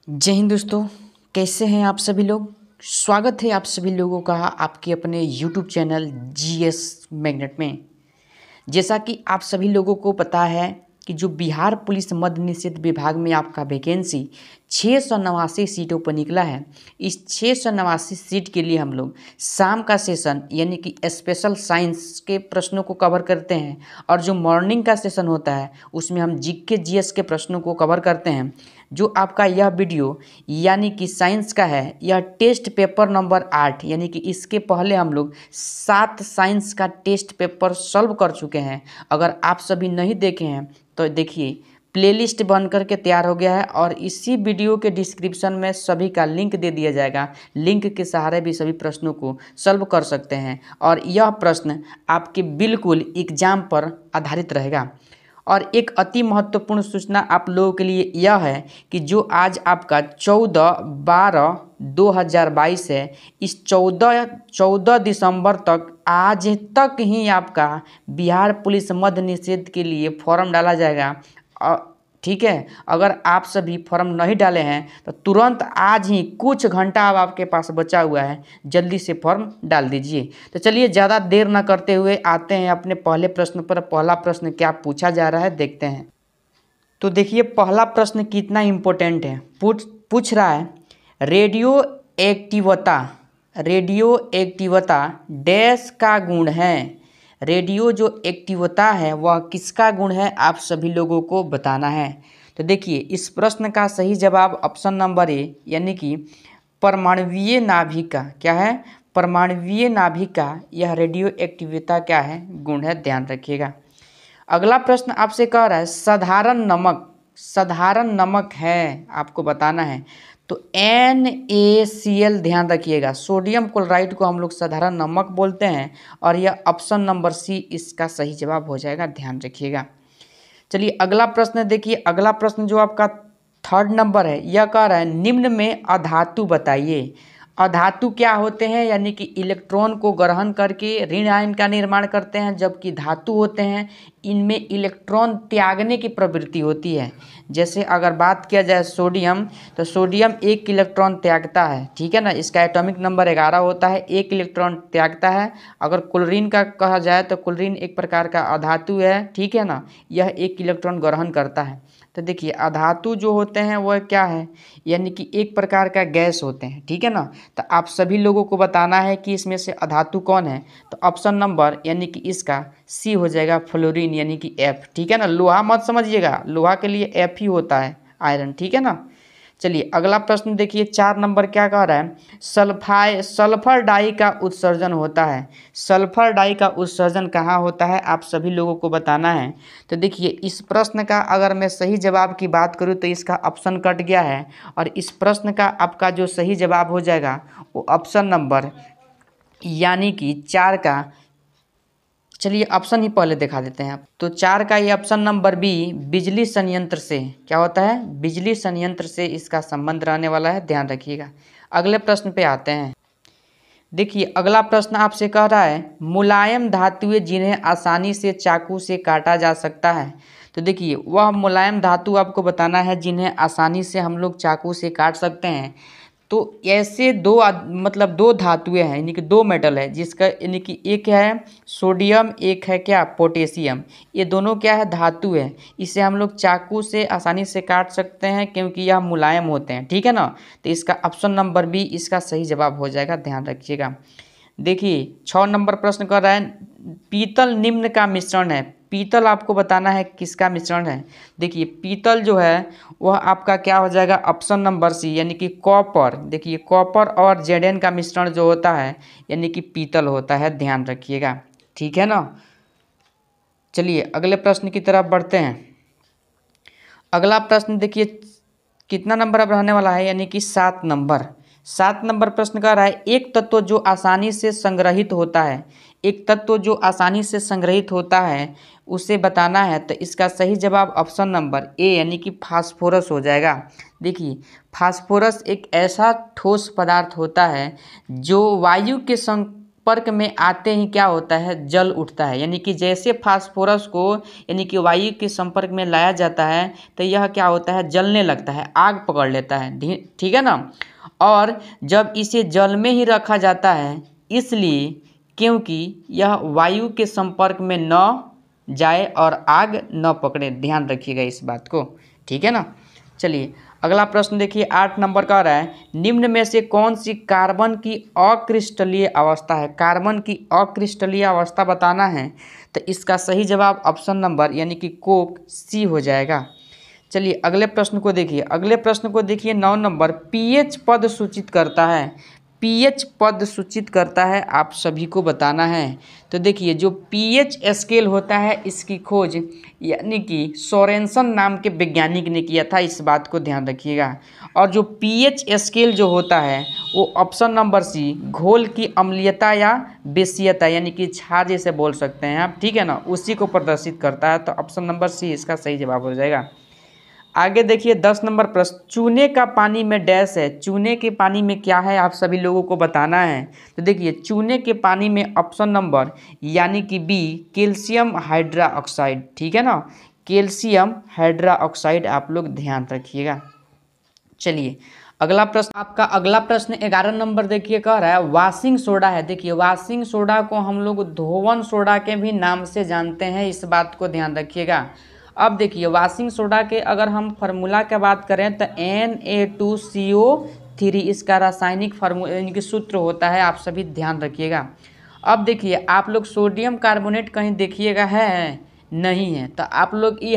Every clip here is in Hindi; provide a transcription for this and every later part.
जय हिंद दोस्तों, कैसे हैं आप सभी लोग। स्वागत है आप सभी लोगों का आपके अपने YouTube चैनल जीएस मैग्नेट में। जैसा कि आप सभी लोगों को पता है कि जो बिहार पुलिस मद्य निषेध विभाग में आपका वैकेंसी 689 सीटों पर निकला है। इस 689 सीट के लिए हम लोग शाम का सेशन यानी कि स्पेशल साइंस के प्रश्नों को कवर करते हैं और जो मॉर्निंग का सेशन होता है उसमें हम जीके जीएस के प्रश्नों को कवर करते हैं। जो आपका यह वीडियो यानी कि साइंस का है, यह टेस्ट पेपर नंबर 8 यानी कि इसके पहले हम लोग 7 साइंस का टेस्ट पेपर सॉल्व कर चुके हैं। अगर आप सभी नहीं देखे हैं तो देखिए, प्लेलिस्ट बन करके तैयार हो गया है और इसी वीडियो के डिस्क्रिप्शन में सभी का लिंक दे दिया जाएगा। लिंक के सहारे भी सभी प्रश्नों को सॉल्व कर सकते हैं और यह प्रश्न आपके बिल्कुल एग्जाम पर आधारित रहेगा। और एक अति महत्वपूर्ण सूचना आप लोगों के लिए यह है कि जो आज आपका 14/12/2022 है, इस 14 दिसंबर तक आज तक ही आपका बिहार पुलिस मद्य निषेध के लिए फॉर्म डाला जाएगा। ठीक है, अगर आप सभी फॉर्म नहीं डाले हैं तो तुरंत आज ही कुछ घंटा अब आपके पास बचा हुआ है, जल्दी से फॉर्म डाल दीजिए। तो चलिए ज़्यादा देर ना करते हुए आते हैं अपने पहले प्रश्न पर। पहला प्रश्न क्या पूछा जा रहा है देखते हैं। तो देखिए, पहला प्रश्न कितना इम्पोर्टेंट है। पूछ रहा है रेडियो एक्टिवता डैश का गुण है। रेडियो जो एक्टिवता है वह किसका गुण है, आप सभी लोगों को बताना है। तो देखिए, इस प्रश्न का सही जवाब ऑप्शन नंबर ए यानी कि परमाणुवीय नाभिक का क्या है, परमाणुवीय नाभिक का यह रेडियो एक्टिवता क्या है, गुण है, ध्यान रखिएगा। अगला प्रश्न आपसे कह रहा है साधारण नमक है, आपको बताना है। तो NaCl ध्यान रखिएगा, सोडियम क्लोराइड को हम लोग साधारण नमक बोलते हैं और यह ऑप्शन नंबर सी इसका सही जवाब हो जाएगा, ध्यान रखिएगा। चलिए अगला प्रश्न देखिए। अगला प्रश्न जो आपका 3rd नंबर है, यह कह रहा है निम्न में अधातु बताइए। अधातु क्या होते हैं, यानी कि इलेक्ट्रॉन को ग्रहण करके ऋण आयन का निर्माण करते हैं, जबकि धातु होते हैं इनमें इलेक्ट्रॉन त्यागने की प्रवृत्ति होती है। जैसे अगर बात किया जाए सोडियम, तो सोडियम 1 इलेक्ट्रॉन त्यागता है, ठीक है ना, इसका एटॉमिक नंबर 11 होता है, 1 इलेक्ट्रॉन त्यागता है। अगर क्लोरीन का कहा जाए तो क्लोरीन एक प्रकार का अधातु है, ठीक है ना, यह 1 इलेक्ट्रॉन ग्रहण करता है। तो देखिए, अधातु जो होते हैं वह क्या है, यानी कि एक प्रकार का गैस होते हैं, ठीक है ना। तो आप सभी लोगों को बताना है कि इसमें से अधातु कौन है। तो ऑप्शन नंबर यानी कि इसका सी हो जाएगा, फ्लोरीन यानी कि F, ठीक है ना। लोहा मत समझिएगा, लोहा के लिए F ही होता है, आयरन, ठीक है ना। चलिए अगला प्रश्न देखिए, 4 नंबर क्या कह रहा है, सल्फर डाई का उत्सर्जन होता है। सल्फर डाई का उत्सर्जन कहाँ होता है, आप सभी लोगों को बताना है। तो देखिए, इस प्रश्न का अगर मैं सही जवाब की बात करूँ तो इसका ऑप्शन कट गया है और इस प्रश्न का आपका जो सही जवाब हो जाएगा वो ऑप्शन नंबर यानी कि 4 का, चलिए ऑप्शन ही पहले दिखा देते हैं। तो 4 का ये ऑप्शन नंबर बी, बिजली संयंत्र से क्या होता है, बिजली संयंत्र से इसका संबंध रहने वाला है, ध्यान रखिएगा। अगले प्रश्न पे आते हैं। देखिए अगला प्रश्न आपसे कह रहा है मुलायम धातुएं जिन्हें आसानी से चाकू से काटा जा सकता है। तो देखिए, वह मुलायम धातु आपको बताना है जिन्हें आसानी से हम लोग चाकू से काट सकते हैं। तो ऐसे दो धातुएं हैं, यानी कि 2 मेटल है, जिसका यानी कि एक है सोडियम, एक है क्या, पोटेशियम। ये दोनों क्या है, धातु है। इसे हम लोग चाकू से आसानी से काट सकते हैं क्योंकि यह मुलायम होते हैं, ठीक है ना। तो इसका ऑप्शन नंबर बी इसका सही जवाब हो जाएगा, ध्यान रखिएगा। देखिए 6 नंबर प्रश्न कर रहा है पीतल निम्न का मिश्रण है। पीतल आपको बताना है किसका मिश्रण है। देखिए, पीतल जो है वह आपका क्या हो जाएगा, ऑप्शन नंबर सी यानी कि कॉपर। देखिए, कॉपर और जेडेन का मिश्रण जो होता है यानी कि पीतल होता है, ध्यान रखिएगा, ठीक है ना। चलिए अगले प्रश्न की तरफ बढ़ते हैं। अगला प्रश्न देखिए कितना नंबर अब रहने वाला है, यानी कि 7 नंबर। 7 नंबर प्रश्न का रहा है एक तत्व जो आसानी से संग्रहित होता है, एक तत्व जो आसानी से संग्रहित होता है उसे बताना है। तो इसका सही जवाब ऑप्शन नंबर ए यानी कि फास्फोरस हो जाएगा। देखिए, फास्फोरस एक ऐसा ठोस पदार्थ होता है जो वायु के संपर्क में आते ही क्या होता है, जल उठता है। यानी कि जैसे फास्फोरस को यानी कि वायु के संपर्क में लाया जाता है तो यह क्या होता है, जलने लगता है, आग पकड़ लेता है, ठीक है ना। और जब इसे जल में ही रखा जाता है इसलिए क्योंकि यह वायु के संपर्क में न जाए और आग न पकड़े, ध्यान रखिएगा इस बात को, ठीक है ना। चलिए अगला प्रश्न देखिए 8 नंबर का आ रहा है, निम्न में से कौन सी कार्बन की अक्रिस्टलीय अवस्था है। कार्बन की अक्रिस्टलीय अवस्था बताना है तो इसका सही जवाब ऑप्शन नंबर यानी कि कोक सी हो जाएगा। चलिए अगले प्रश्न को देखिए, अगले प्रश्न को देखिए 9 नंबर, पीएच पद सूचित करता है। पीएच पद सूचित करता है, आप सभी को बताना है। तो देखिए जो पीएच स्केल होता है इसकी खोज यानी कि सोरेनसन नाम के वैज्ञानिक ने किया था, इस बात को ध्यान रखिएगा। और जो पीएच स्केल जो होता है वो ऑप्शन नंबर सी, घोल की अम्लीयता या बेसियता यानी कि छाछ जैसे बोल सकते हैं आप, ठीक है ना, उसी को प्रदर्शित करता है। तो ऑप्शन नंबर सी इसका सही जवाब हो जाएगा। आगे देखिए 10 नंबर प्रश्न, चूने का पानी में डैश है। चूने के पानी में क्या है आप सभी लोगों को बताना है। तो देखिए चूने के पानी में ऑप्शन नंबर यानी कि बी, कैल्शियम हाइड्रोक्साइड, ठीक है ना, कैल्शियम हाइड्रोक्साइड आप लोग ध्यान रखिएगा। चलिए अगला प्रश्न, आपका अगला प्रश्न 11 नंबर देखिए कह रहा है वाशिंग सोडा है। देखिए वाशिंग सोडा को हम लोग धोवन सोडा के भी नाम से जानते हैं, इस बात को ध्यान रखिएगा। अब देखिए वाशिंग सोडा के अगर हम फार्मूला की बात करें तो Na2CO3 इसका रासायनिक फार्मूला यानी कि सूत्र होता है, आप सभी ध्यान रखिएगा। अब देखिए आप लोग सोडियम कार्बोनेट कहीं देखिएगा है नहीं है, तो आप लोग ये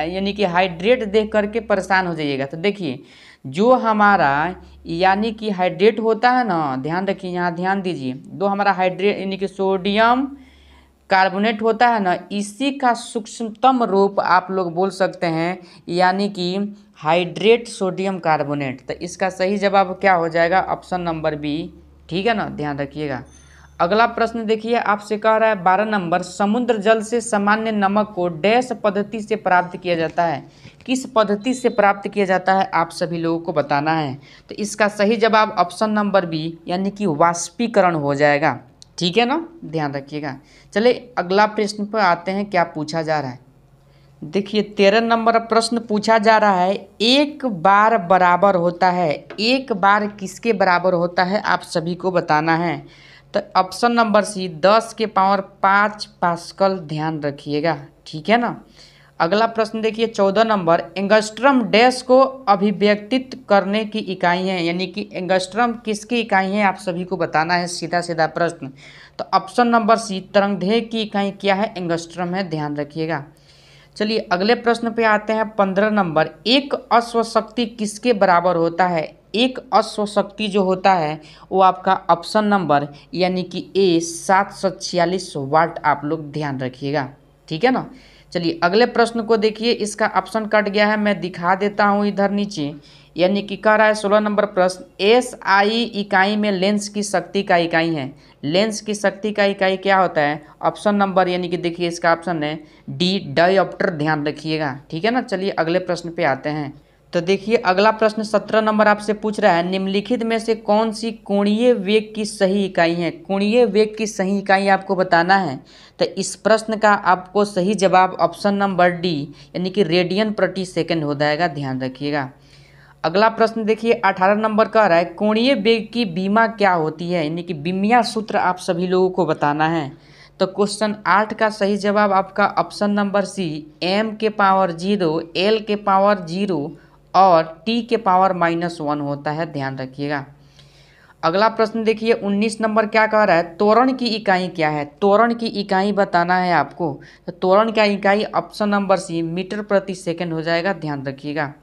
यानी कि हाइड्रेट देख करके परेशान हो जाइएगा। तो देखिए जो हमारा यानी कि हाइड्रेट होता है ना, ध्यान रखिए, यहाँ ध्यान दीजिए, जो हमारा हाइड्रेट यानी कि सोडियम कार्बोनेट होता है ना, इसी का सूक्ष्मतम रूप आप लोग बोल सकते हैं यानी कि हाइड्रेट सोडियम कार्बोनेट। तो इसका सही जवाब क्या हो जाएगा, ऑप्शन नंबर बी, ठीक है ना, ध्यान रखिएगा। अगला प्रश्न देखिए आपसे कह रहा है 12 नंबर, समुद्र जल से सामान्य नमक को डैश पद्धति से प्राप्त किया जाता है। किस पद्धति से प्राप्त किया जाता है आप सभी लोगों को बताना है। तो इसका सही जवाब ऑप्शन नंबर बी यानी कि वाष्पीकरण हो जाएगा, ठीक है ना, ध्यान रखिएगा। चलिए अगला प्रश्न पर आते हैं, क्या पूछा जा रहा है। देखिए 13 नंबर प्रश्न पूछा जा रहा है, एक बार बराबर होता है, एक बार किसके बराबर होता है आप सभी को बताना है। तो ऑप्शन नंबर सी 10 के पावर 5 पास्कल, ध्यान रखिएगा, ठीक है ना। अगला प्रश्न देखिए 14 नंबर, एंगस्ट्रम डैश को अभिव्यक्तित करने की इकाई है, यानी कि एंगस्ट्रम किसकी इकाई है आप सभी को बताना है, सीधा सीधा प्रश्न। तो ऑप्शन नंबर सी तरंगदैर्घ्य की इकाई क्या है, एंगस्ट्रम है, ध्यान रखिएगा। चलिए अगले प्रश्न पे आते हैं 15 नंबर, एक अश्वशक्ति किसके बराबर होता है। एक अश्वशक्ति जो होता है वो आपका ऑप्शन नंबर यानी कि ए 746 वाट, आप लोग ध्यान रखिएगा, ठीक है ना। चलिए अगले प्रश्न को देखिए, इसका ऑप्शन कट गया है, मैं दिखा देता हूँ इधर नीचे, यानी कि कह रहा है 16 नंबर प्रश्न, SI इकाई में लेंस की शक्ति का इकाई है। लेंस की शक्ति का इकाई क्या होता है, ऑप्शन नंबर यानी कि देखिए इसका ऑप्शन है डी, डायोप्टर, ध्यान रखिएगा, ठीक है ना। चलिए अगले प्रश्न पे आते हैं। तो देखिए अगला प्रश्न 17 नंबर आपसे पूछ रहा है, निम्नलिखित में से कौन सी कोणीय वेग की सही इकाई है। कोणीय वेग की सही इकाई आपको बताना है। तो इस प्रश्न का आपको सही जवाब ऑप्शन नंबर डी यानी कि रेडियन प्रति सेकंड हो जाएगा, ध्यान रखिएगा। अगला प्रश्न देखिए 18 नंबर का रहा है, कोणीय वेग की बीमा क्या होती है, यानी कि बीमिया सूत्र आप सभी लोगों को बताना है। तो क्वेश्चन 8 का सही जवाब आपका ऑप्शन नंबर सी, m के पावर 0, l के पावर 0 और t के पावर -1 होता है, ध्यान रखिएगा। अगला प्रश्न देखिए 19 नंबर क्या कह रहा है, त्वरण की इकाई क्या है। त्वरण की इकाई बताना है आपको। तो त्वरण की इकाई ऑप्शन नंबर सी मीटर प्रति सेकंड हो जाएगा, ध्यान रखिएगा।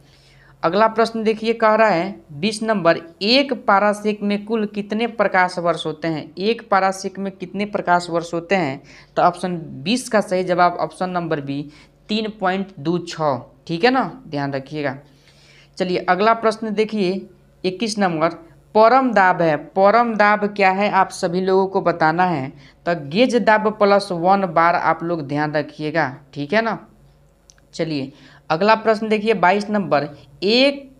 अगला प्रश्न देखिए कह रहा है 20 नंबर, एक पारासेक में कुल कितने प्रकाश वर्ष होते हैं। एक पारासेक में कितने प्रकाश वर्ष होते हैं। तो ऑप्शन 20 का सही जवाब ऑप्शन नंबर बी 3.26, ठीक है ना, ध्यान रखिएगा। चलिए अगला प्रश्न देखिए 21 नंबर, परम दाब है। परम दाब क्या है आप सभी लोगों को बताना है। तो गेज दाब +1 बार आप लोग ध्यान रखिएगा, ठीक है ना। चलिए अगला प्रश्न देखिए 22 नंबर, एक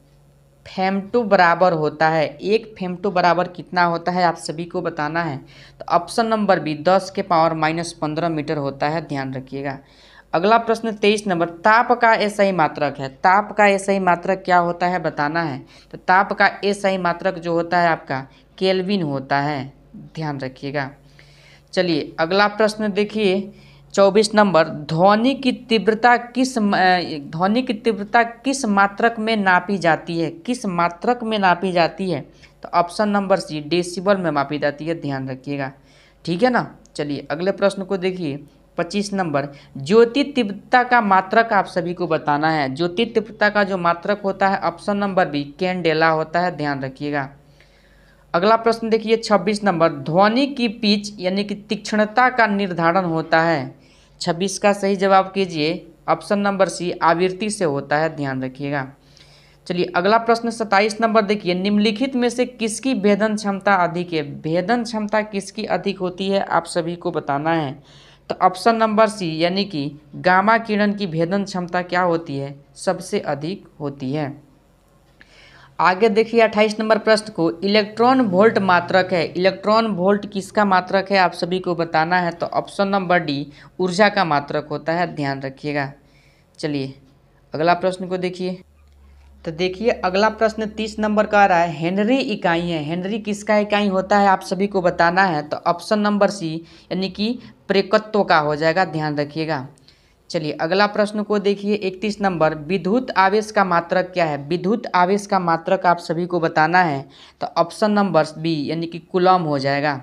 फेमटो बराबर होता है। 1 फेमटो बराबर कितना होता है आप सभी को बताना है। तो ऑप्शन नंबर बी 10 के पावर -15 मीटर होता है, ध्यान रखिएगा। अगला प्रश्न 23 नंबर, ताप का एसआई मात्रक है। ताप का एसआई मात्रक क्या होता है बताना है। तो ताप का एसआई मात्रक जो होता है आपका केल्विन होता है, ध्यान रखिएगा। चलिए अगला प्रश्न देखिए 24 नंबर, ध्वनि की तीव्रता किस मात्रक में नापी जाती है। किस मात्रक में नापी जाती है। तो ऑप्शन नंबर सी डेसिबल में मापी जाती है, ध्यान रखिएगा। ठीक है ना। चलिए अगले प्रश्न को देखिए 25 नंबर, ज्योति तीव्रता का मात्रक आप सभी को बताना है। ज्योति तीव्रता का जो मात्रक होता है ऑप्शन नंबर बी कैंडेला होता है, ध्यान रखिएगा। अगला प्रश्न देखिए 26 नंबर, ध्वनि की पिच यानी कि तीक्ष्णता का निर्धारण होता है। 26 का सही जवाब कीजिए, ऑप्शन नंबर सी आवृत्ति से होता है, ध्यान रखिएगा। चलिए अगला प्रश्न 27 नंबर देखिए, निम्नलिखित में से किसकी भेदन क्षमता अधिक है। भेदन क्षमता किसकी अधिक होती है आप सभी को बताना है। तो ऑप्शन नंबर सी यानी कि गामा किरण की भेदन क्षमता क्या होती है, सबसे अधिक होती है। आगे देखिए 28 नंबर प्रश्न को, इलेक्ट्रॉन वोल्ट मात्रक है। इलेक्ट्रॉन वोल्ट किसका मात्रक है आप सभी को बताना है। तो ऑप्शन नंबर डी ऊर्जा का मात्रक होता है, ध्यान रखिएगा। चलिए अगला प्रश्न को देखिए। तो देखिए अगला प्रश्न 30 नंबर का आ रहा है, हेनरी इकाई है। हेनरी किसका इकाई होता है आप सभी को बताना है। तो ऑप्शन नंबर सी यानी कि प्रेकत्व का हो जाएगा, ध्यान रखिएगा। चलिए अगला प्रश्न को देखिए 31 नंबर, विद्युत आवेश का मात्रक क्या है। विद्युत आवेश का मात्रक आप सभी को बताना है। तो ऑप्शन नंबर बी यानी कि कूलम हो जाएगा।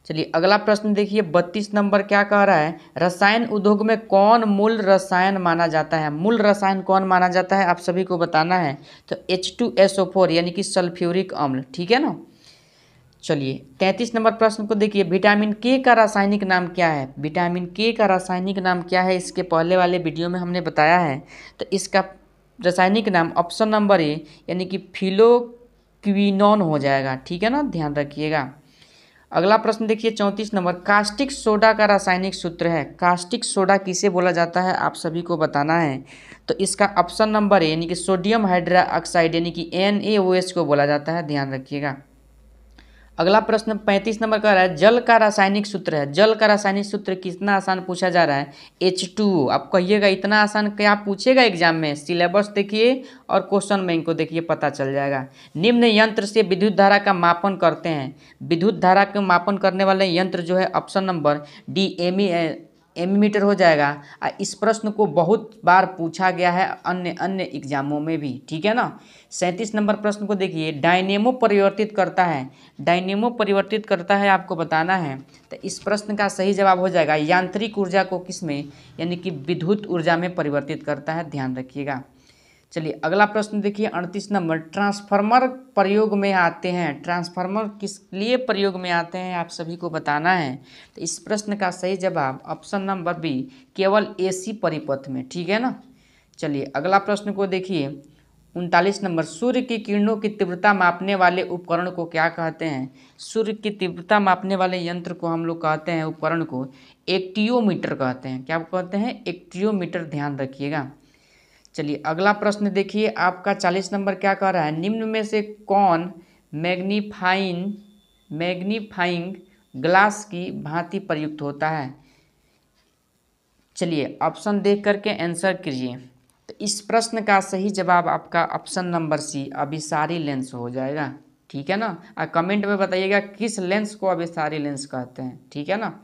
चलिए अगला प्रश्न देखिए 32 नंबर क्या कह रहा है, रसायन उद्योग में कौन मूल रसायन माना जाता है। मूल रसायन कौन माना जाता है आप सभी को बताना है। तो H2SO4 यानी कि सल्फ्यूरिक अम्ल, ठीक है ना। चलिए 33 नंबर प्रश्न को देखिए, विटामिन के का रासायनिक नाम क्या है। विटामिन के का रासायनिक नाम क्या है, इसके पहले वाले वीडियो में हमने बताया है। तो इसका रासायनिक नाम ऑप्शन नंबर ए यानी कि फिलोक्विनोन हो जाएगा, ठीक है ना, ध्यान रखिएगा। अगला प्रश्न देखिए 34 नंबर, कास्टिक सोडा का रासायनिक सूत्र है। कास्टिक सोडा किसे बोला जाता है आप सभी को बताना है। तो इसका ऑप्शन नंबर ए यानी कि सोडियम हाइड्रोक्साइड यानी कि NaOH को बोला जाता है, ध्यान रखिएगा। अगला प्रश्न 35 नंबर का रहा है, जल का रासायनिक सूत्र है। जल का रासायनिक सूत्र कितना आसान पूछा जा रहा है, H2O। आप कहिएगा इतना आसान क्या पूछेगा एग्जाम में। सिलेबस देखिए और क्वेश्चन बैंक को देखिए, पता चल जाएगा। निम्न यंत्र से विद्युत धारा का मापन करते हैं। विद्युत धारा का मापन करने वाले यंत्र जो है ऑप्शन नंबर डी एमीमीटर हो जाएगा। इस प्रश्न को बहुत बार पूछा गया है अन्य एग्जामों में भी, ठीक है ना। 37 नंबर प्रश्न को देखिए, डायनेमो परिवर्तित करता है। डायनेमो परिवर्तित करता है आपको बताना है। तो इस प्रश्न का सही जवाब हो जाएगा यांत्रिक ऊर्जा को किसमें, यानी कि विद्युत ऊर्जा में परिवर्तित करता है, ध्यान रखिएगा। चलिए अगला प्रश्न देखिए 38 नंबर, ट्रांसफार्मर प्रयोग में आते हैं। ट्रांसफार्मर किस लिए प्रयोग में आते हैं आप सभी को बताना है। तो इस प्रश्न का सही जवाब ऑप्शन नंबर बी केवल AC परिपथ में, ठीक है ना। चलिए अगला प्रश्न को देखिए 39 नंबर, सूर्य की किरणों की तीव्रता मापने वाले उपकरण को क्या कहते हैं। सूर्य की तीव्रता मापने वाले यंत्र को हम लोग कहते हैं, उपकरण को एक्टियोमीटर कहते हैं। क्या कहते हैं, एक्टियोमीटर, ध्यान रखिएगा। चलिए अगला प्रश्न देखिए आपका 40 नंबर क्या कह रहा है, निम्न में से कौन मैग्नीफाइंग ग्लास की भांति प्रयुक्त होता है। चलिए ऑप्शन देख करके आंसर कीजिए। तो इस प्रश्न का सही जवाब आपका ऑप्शन नंबर सी अभिसारी लेंस हो जाएगा, ठीक है ना। कमेंट में बताइएगा किस लेंस को अभिसारी लेंस कहते हैं, ठीक है ना।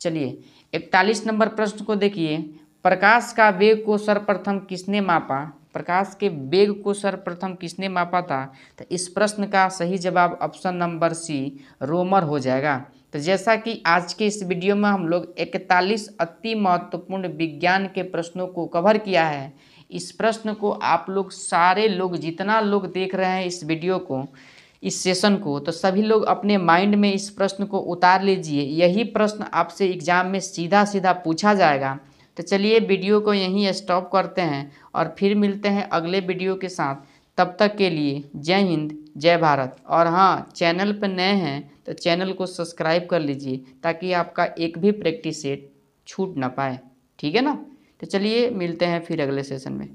चलिए 41 नंबर प्रश्न को देखिए, प्रकाश का वेग को सर्वप्रथम किसने मापा। प्रकाश के वेग को सर्वप्रथम किसने मापा था। तो इस प्रश्न का सही जवाब ऑप्शन नंबर सी रोमर हो जाएगा। तो जैसा कि आज के इस वीडियो में हम लोग 41 अति महत्वपूर्ण विज्ञान के प्रश्नों को कवर किया है। इस प्रश्न को आप लोग सारे लोग, जितना लोग देख रहे हैं इस वीडियो को, इस सेशन को, तो सभी लोग अपने माइंड में इस प्रश्न को उतार लीजिए। यही प्रश्न आपसे एग्जाम में सीधा सीधा पूछा जाएगा। तो चलिए वीडियो को यहीं स्टॉप करते हैं और फिर मिलते हैं अगले वीडियो के साथ। तब तक के लिए जय हिंद, जय भारत। और हाँ, चैनल पर नए हैं तो चैनल को सब्सक्राइब कर लीजिए ताकि आपका एक भी प्रैक्टिस सेट छूट ना पाए, ठीक है ना। तो चलिए मिलते हैं फिर अगले सेशन में।